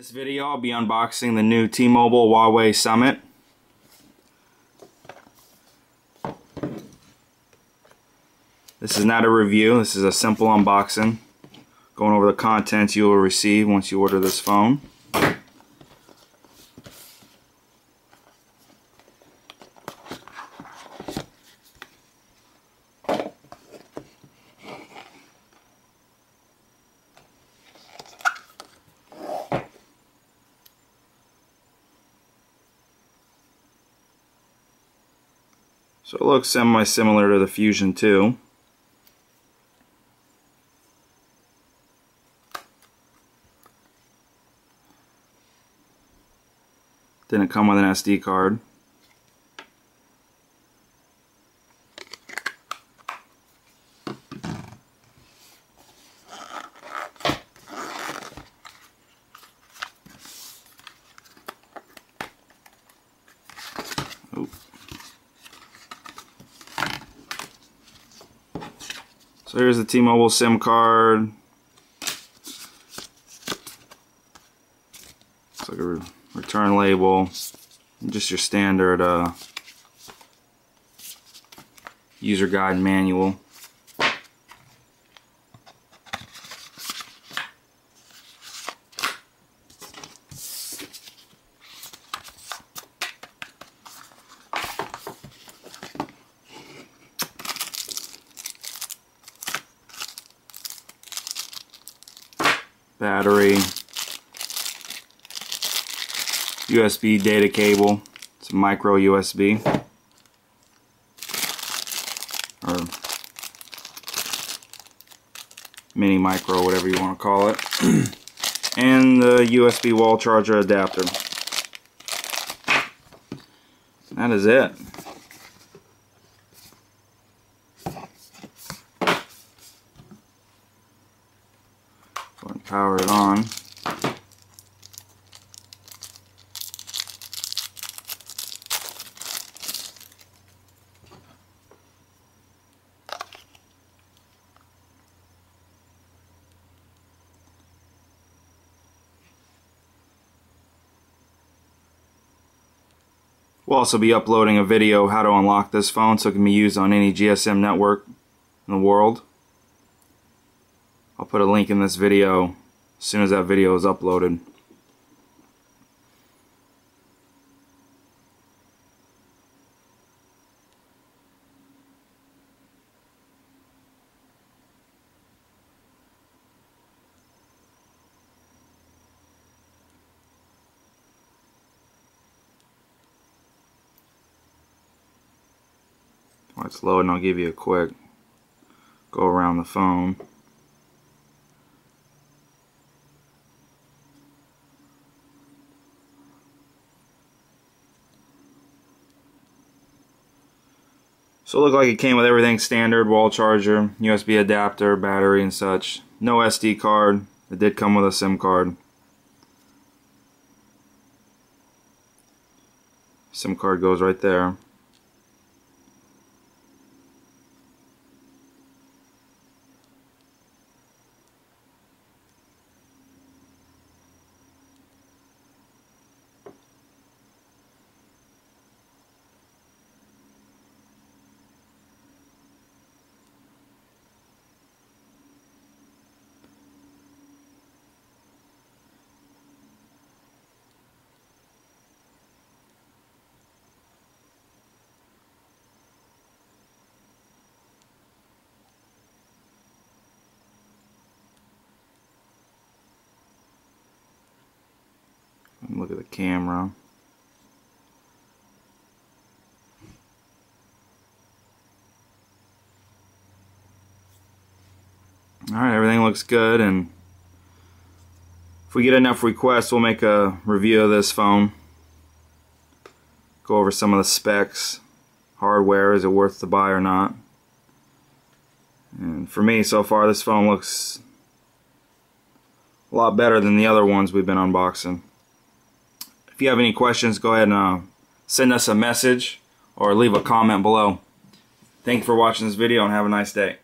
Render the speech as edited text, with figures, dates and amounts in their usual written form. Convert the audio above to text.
this video, I'll be unboxing the new T-Mobile Huawei Summit. This is not a review, this is a simple unboxing. Going over the contents you will receive once you order this phone. So it looks semi-similar to the Fusion 2. Didn't come with an SD card. Oh. So here's the T-Mobile SIM card. It's like a return label. Just your standard user guide manual. Battery, USB data cable, it's a micro USB, or mini micro, whatever you want to call it, and the USB wall charger adapter. That is it. Go ahead and power it on. We'll also be uploading a video how to unlock this phone so it can be used on any GSM network in the world. I'll put a link in this video as soon as that video is uploaded. While it's loading, I'll give you a quick go around the phone. So it looked like it came with everything standard: wall charger, USB adapter, battery and such. No SD card. It did come with a SIM card. SIM card goes right there. Look at the camera. Alright, everything looks good, and if we get enough requests, we'll make a review of this phone. Go over some of the specs, hardware, is it worth the buy or not. And for me, so far, this phone looks a lot better than the other ones we've been unboxing. If you have any questions, go ahead and send us a message or leave a comment below. Thank you for watching this video and have a nice day.